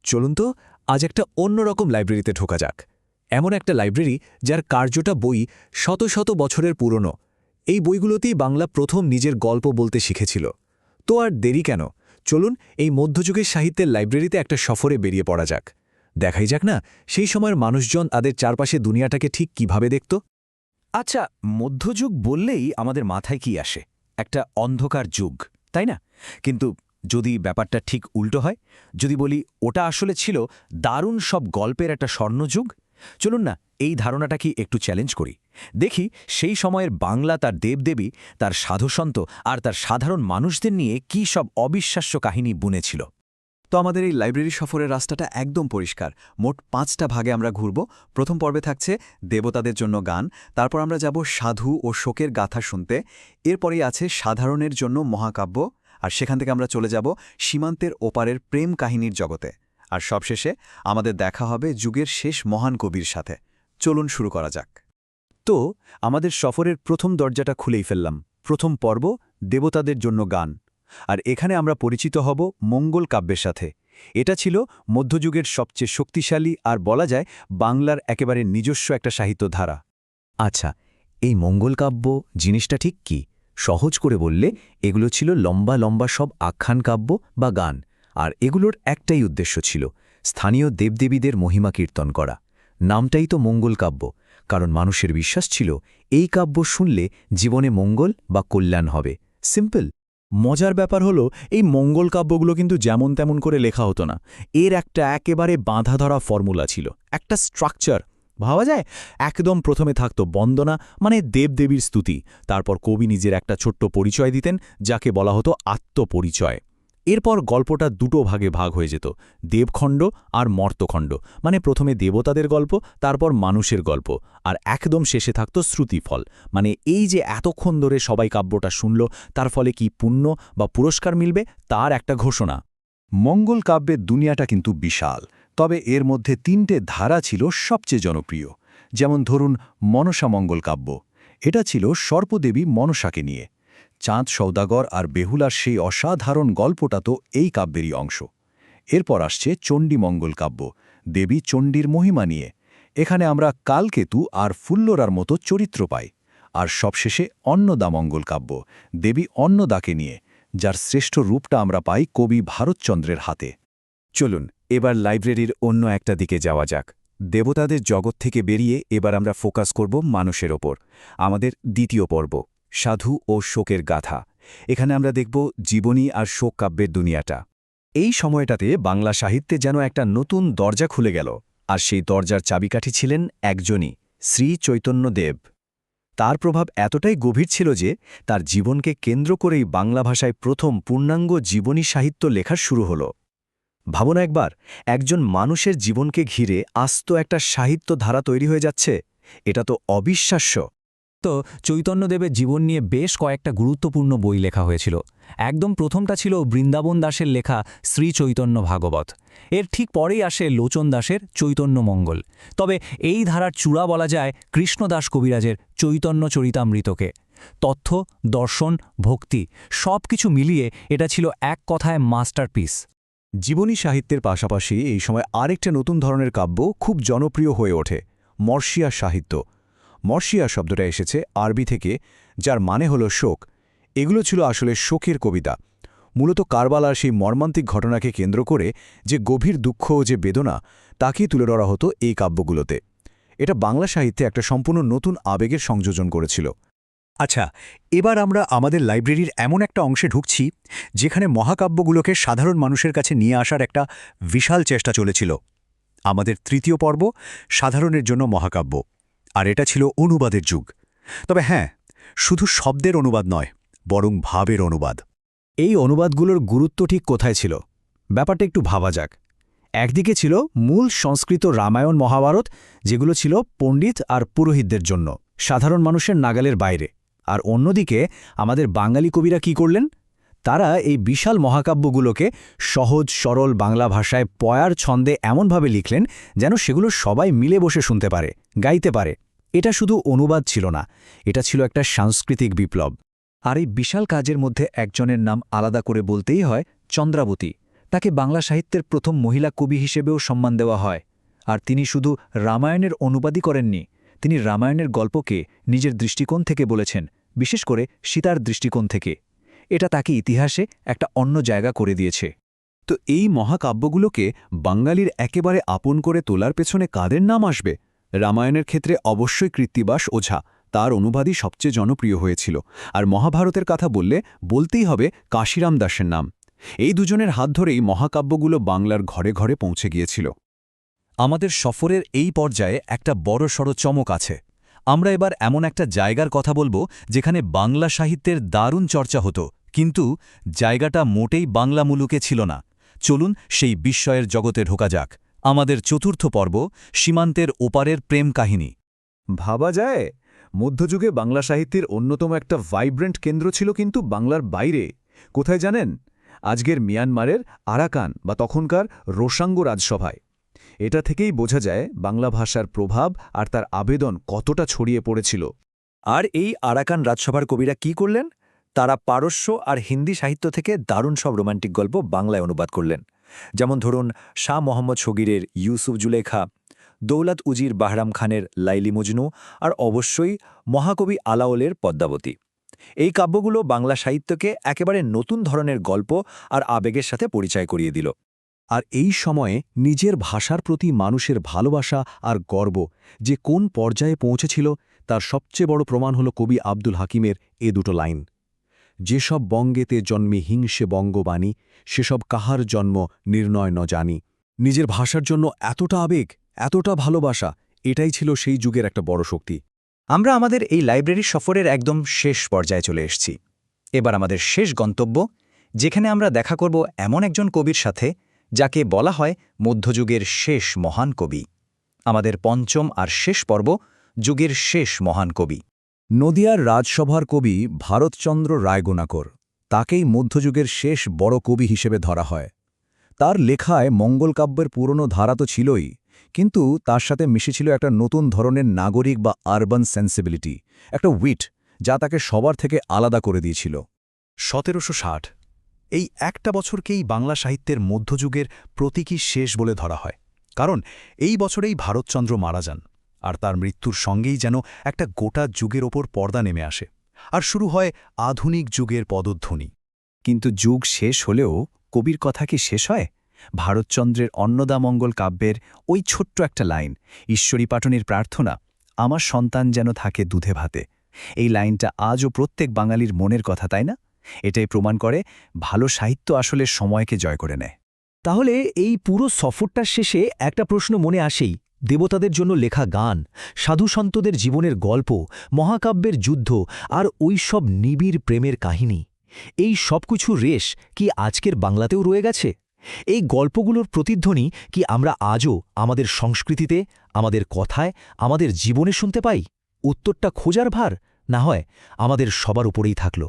চলুন তো আজ একটা অন্যরকম লাইব্রেরিতে ঢোকা যাক। এমন একটা লাইব্রেরি যার কার্যটা বই শত শত বছরের পুরনো। এই বইগুলোতেই বাংলা প্রথম নিজের গল্প বলতে শিখেছিল। তো আর দেরি কেন, চলুন এই মধ্যযুগের সাহিত্যের লাইব্রেরিতে একটা সফরে বেরিয়ে পড়া যাক। দেখাই যাক না সেই সময়ের মানুষজন তাদের চারপাশে দুনিয়াটাকে ঠিক কিভাবে দেখত। আচ্ছা, মধ্যযুগ বললেই আমাদের মাথায় কি আসে? একটা অন্ধকার যুগ, তাই না? কিন্তু যদি ব্যাপারটা ঠিক উল্টো হয়, যদি বলি ওটা আসলে ছিল দারুণ সব গল্পের একটা স্বর্ণযুগ, চলুন না এই ধারণাটা কি একটু চ্যালেঞ্জ করি। দেখি সেই সময়ের বাংলা তার দেবদেবী, তার সাধুসন্ত আর তার সাধারণ মানুষদের নিয়ে কি সব অবিশ্বাস্য কাহিনী বুনেছিল। তো আমাদের এই লাইব্রেরি সফরের রাস্তাটা একদম পরিষ্কার। মোট 5টা ভাগে আমরা ঘুরব। প্রথম পর্বে থাকছে দেবতাদের জন্য গান, তারপর আমরা যাব সাধু ও শোকের গাথা শুনতে, এরপরেই আছে সাধারণের জন্য মহাকাব্য, আর সেখান থেকে আমরা চলে যাব সীমান্তের ওপারের প্রেম কাহিনীর জগতে। আর সবশেষে আমাদের দেখা হবে যুগের শেষ মহান কবির সাথে। চলুন শুরু করা যাক। তো আমাদের সফরের প্রথম দরজাটা খুলেই ফেললাম। প্রথম পর্ব দেবতাদের জন্য গান। আর এখানে আমরা পরিচিত হব মঙ্গল কাব্যের সাথে। এটা ছিল মধ্যযুগের সবচেয়ে শক্তিশালী আর বলা যায় বাংলার একেবারে নিজস্ব একটা সাহিত্যধারা। আচ্ছা, এই মঙ্গল কাব্য জিনিসটা ঠিক কি? সহজ করে বললে এগুলো ছিল লম্বা লম্বা সব আখ্যান কাব্য বা গান, আর এগুলোর একটাই উদ্দেশ্য ছিল স্থানীয় দেবদেবীদের মহিমা কীর্তন করা। নামটাই তো মঙ্গল কাব্য, কারণ মানুষের বিশ্বাস ছিল এই কাব্য শুনলে জীবনে মঙ্গল বা কল্যাণ হবে। সিম্পল। মজার ব্যাপার হলো এই মঙ্গল কাব্যগুলো কিন্তু যেমন তেমন করে লেখা হতো না। এর একটা একেবারে বাঁধা ধরা ফর্মুলা ছিল, একটা স্ট্রাকচার। ভাবা যায়, একদম প্রথমে থাকত বন্দনা, মানে দেবদেবীর স্তুতি। তারপর কবি নিজের একটা ছোট্ট পরিচয় দিতেন, যাকে বলা হতো আত্মপরিচয়। এরপর গল্পটা দুটো ভাগে ভাগ হয়ে যেত, দেবখণ্ড আর মর্তখণ্ড। মানে প্রথমে দেবতাদের গল্প, তারপর মানুষের গল্প, আর একদম শেষে থাকত শ্রুতিফল। মানে এই যে এতক্ষণ ধরে সবাই কাব্যটা শুনল, তার ফলে কি পুণ্য বা পুরস্কার মিলবে তার একটা ঘোষণা। মঙ্গল কাব্যের দুনিয়াটা কিন্তু বিশাল, তবে এর মধ্যে 3টে ধারা ছিল সবচেয়ে জনপ্রিয়। যেমন ধরুন মনসা মঙ্গল কাব্য। এটা ছিল সর্পদেবী মনসাকে নিয়ে। চাঁদ সওদাগর আর বেহুলার সেই অসাধারণ গল্পটা তো এই কাব্যেরই অংশ। এরপর আসছে চণ্ডী মঙ্গল কাব্য, দেবী চণ্ডীর মহিমা নিয়ে। এখানে আমরা কালকেতু আর ফুল্লরার মতো চরিত্র পাই। আর সবশেষে অন্নদা মঙ্গল কাব্য, দেবী অন্নদাকে নিয়ে, যার শ্রেষ্ঠ রূপটা আমরা পাই কবি ভারতচন্দ্রের হাতে। চলুন এবার লাইব্রেরির অন্য একটা দিকে যাওয়া যাক। দেবতাদের জগৎ থেকে বেরিয়ে এবার আমরা ফোকাস করব মানুষের ওপর। আমাদের দ্বিতীয় পর্ব সাধু ও শোকের গাথা। এখানে আমরা দেখব জীবনী আর শোক কাব্যের দুনিয়াটা। এই সময়টাতে বাংলা সাহিত্যে যেন একটা নতুন দরজা খুলে গেল, আর সেই দরজার চাবিকাঠি ছিলেন একজনই, শ্রী চৈতন্যদেব। তার প্রভাব এতটাই গভীর ছিল যে তার জীবনকে কেন্দ্র করেই বাংলা ভাষায় প্রথম পূর্ণাঙ্গ জীবনী সাহিত্য লেখা শুরু হল। ভাবনা একবার, একজন মানুষের জীবনকে ঘিরে আস্ত একটা সাহিত্য ধারা তৈরি হয়ে যাচ্ছে। এটা তো অবিশ্বাস্য। তো চৈতন্যদেবের জীবন নিয়ে বেশ কয়েকটা গুরুত্বপূর্ণ বই লেখা হয়েছিল। একদম প্রথমটা ছিল বৃন্দাবন দাসের লেখা শ্রী চৈতন্য ভাগবত। এর ঠিক পরেই আসে লোচন দাসের চৈতন্য মঙ্গল। তবে এই ধারার চূড়া বলা যায় কৃষ্ণদাস কবিরাজের চৈতন্য চরিতামৃতকে। তথ্য, দর্শন, ভক্তি সব কিছু মিলিয়ে এটা ছিল এক কথায় মাস্টারপিস। জীবনী সাহিত্যের পাশাপাশি এই সময় আরেকটা নতুন ধরনের কাব্য খুব জনপ্রিয় হয়ে ওঠে, মর্শিয়া সাহিত্য। মর্শিয়া শব্দটা এসেছে আরবি থেকে, যার মানে হল শোক। এগুলো ছিল আসলে শোকের কবিতা। মূলত কারবালার সেই মর্মান্তিক ঘটনাকে কেন্দ্র করে যে গভীর দুঃখ ও যে বেদনা, তাকেই তুলে ধরা হতো এই কাব্যগুলোতে। এটা বাংলা সাহিত্যে একটা সম্পূর্ণ নতুন আবেগের সংযোজন করেছিল। আচ্ছা, এবার আমরা আমাদের লাইব্রেরির এমন একটা অংশে ঢুকছি যেখানে মহাকাব্যগুলোকে সাধারণ মানুষের কাছে নিয়ে আসার একটা বিশাল চেষ্টা চলেছিল। আমাদের তৃতীয় পর্ব সাধারণের জন্য মহাকাব্য। আর এটা ছিল অনুবাদের যুগ। তবে হ্যাঁ, শুধু শব্দের অনুবাদ নয়, বরং ভাবের অনুবাদ। এই অনুবাদগুলোর গুরুত্ব ঠিক কোথায় ছিল? ব্যাপারটা একটু ভাবা যাক। একদিকে ছিল মূল সংস্কৃত রামায়ণ মহাভারত, যেগুলো ছিল পণ্ডিত আর পুরোহিতদের জন্য, সাধারণ মানুষের নাগালের বাইরে। আর অন্যদিকে আমাদের বাঙালি কবিরা কি করলেন? তারা এই বিশাল মহাকাব্যগুলোকে সহজ সরল বাংলা ভাষায় পয়ার ছন্দে এমনভাবে লিখলেন যেন সেগুলো সবাই মিলে বসে শুনতে পারে, গাইতে পারে। এটা শুধু অনুবাদ ছিল না, এটা ছিল একটা সাংস্কৃতিক বিপ্লব। আর এই বিশাল কাজের মধ্যে একজনের নাম আলাদা করে বলতেই হয়, চন্দ্রাবতী। তাকে বাংলা সাহিত্যের প্রথম মহিলা কবি হিসেবেও সম্মান দেওয়া হয়। আর তিনি শুধু রামায়ণের অনুবাদই করেননি, তিনি রামায়ণের গল্পকে নিজের দৃষ্টিকোণ থেকে বলেছেন, বিশেষ করে সীতার দৃষ্টিকোণ থেকে। এটা তাকে ইতিহাসে একটা অন্য জায়গা করে দিয়েছে। তো এই মহাকাব্যগুলোকে বাঙালির একেবারে আপন করে তোলার পেছনে কাদের নাম আসবে? রামায়ণের ক্ষেত্রে অবশ্যই কৃত্তিবাস ওঝা, তার অনুবাদই সবচেয়ে জনপ্রিয় হয়েছিল। আর মহাভারতের কথা বলতেই হবে কাশিরাম দাসের নাম। এই দুজনের হাত ধরেই মহাকাব্যগুলো বাংলার ঘরে ঘরে পৌঁছে গিয়েছিল। আমাদের সফরের এই পর্যায়ে একটা বড়সড় চমক আছে। আমরা এবার এমন একটা জায়গার কথা বলবো যেখানে বাংলা সাহিত্যের দারুণ চর্চা হতো, কিন্তু জায়গাটা মোটেই বাংলা মুলুকে ছিল না। চলুন সেই বিস্ময়ের জগতে ঢোকা যাক। আমাদের চতুর্থ পর্ব, সীমান্তের ওপারের প্রেম কাহিনী। ভাবা যায়, মধ্যযুগে বাংলা সাহিত্যের অন্যতম একটা ভাইব্রেন্ট কেন্দ্র ছিল কিন্তু বাংলার বাইরে। কোথায় জানেন? আজকের মিয়ানমারের আরাকান বা তখনকার রোসাঙ্গ রাজসভায়। এটা থেকেই বোঝা যায় বাংলা ভাষার প্রভাব আর তার আবেদন কতটা ছড়িয়ে পড়েছিল। আর এই আরাকান রাজসভার কবিরা কি করলেন? তারা পারস্য আর হিন্দি সাহিত্য থেকে দারুণ সব রোমান্টিক গল্প বাংলায় অনুবাদ করলেন। যেমন ধরুন শাহ মোহাম্মদ শগীরের ইউসুফ জুলেখা, দৌলত উজির বাহরাম খানের লাইলি মজনু, আর অবশ্যই মহাকবি আলাওলের পদ্মাবতী। এই কাব্যগুলো বাংলা সাহিত্যকে একেবারে নতুন ধরনের গল্প আর আবেগের সাথে পরিচয় করিয়ে দিল। আর এই সময়ে নিজের ভাষার প্রতি মানুষের ভালোবাসা আর গর্ব যে কোন পর্যায়ে পৌঁছেছিল তার সবচেয়ে বড় প্রমাণ হল কবি আব্দুল হাকিমের এ দুটো লাইন। যেসব বঙ্গেতে জন্মে হিংসে বঙ্গবাণী, সেসব কাহার জন্ম নির্ণয় ন জানি। নিজের ভাষার জন্য এতটা আবেগ, এতটা ভালোবাসা, এটাই ছিল সেই যুগের একটা বড় শক্তি। আমরা আমাদের এই লাইব্রেরি সফরের একদম শেষ পর্যায়ে চলে এসেছি। এবার আমাদের শেষ গন্তব্য, যেখানে আমরা দেখা করব এমন একজন কবির সাথে যাকে বলা হয় মধ্যযুগের শেষ মহান কবি। আমাদের পঞ্চম আর শেষ পর্ব, যুগের শেষ মহান কবি। নদিয়ার রাজসভার কবি ভারতচন্দ্র রায়গুণাকর, তাকেই মধ্যযুগের শেষ বড় কবি হিসেবে ধরা হয়। তার লেখায় মঙ্গলকাব্যের পুরনো ধারা তো ছিলই, কিন্তু তার সাথে মিশেছিল একটা নতুন ধরনের নাগরিক বা আরবান সেন্সিবিলিটি, একটা উইট, যা তাকে সবার থেকে আলাদা করে দিয়েছিল। 1760 এই একটা বছরকেই বাংলা সাহিত্যের মধ্যযুগের প্রতীকী শেষ বলে ধরা হয়, কারণ এই বছরেই ভারতচন্দ্র মারা যান, আর তার মৃত্যুর সঙ্গেই যেন একটা গোটা যুগের ওপর পর্দা নেমে আসে, আর শুরু হয় আধুনিক যুগের পদধ্বনি। কিন্তু যুগ শেষ হলেও কবির কথা কি শেষ হয়? ভারতচন্দ্রের অন্নদামঙ্গল কাব্যের ওই ছোট্ট একটা লাইন, ঈশ্বরী পাটনের প্রার্থনা, আমার সন্তান যেন থাকে দুধে ভাতে, এই লাইনটা আজও প্রত্যেক বাঙালির মনের কথা, তাই না? এটাই প্রমাণ করে ভালো সাহিত্য আসলে সময়কে জয় করে নেয়। তাহলে এই পুরো সফরটার শেষে একটা প্রশ্ন মনে আসেই, দেবতাদের জন্য লেখা গান, সাধুসন্তদের জীবনের গল্প, মহাকাব্যের যুদ্ধ আর ওই সব নিবিড় প্রেমের কাহিনী, এই সবকিছু রেশ কি আজকের বাংলাতেও রয়ে গেছে? এই গল্পগুলোর প্রতিধ্বনি কি আমরা আজও আমাদের সংস্কৃতিতে, আমাদের কথায়, আমাদের জীবনে শুনতে পাই? উত্তরটা খোঁজার ভার না হয় আমাদের সবার উপরেই থাকল।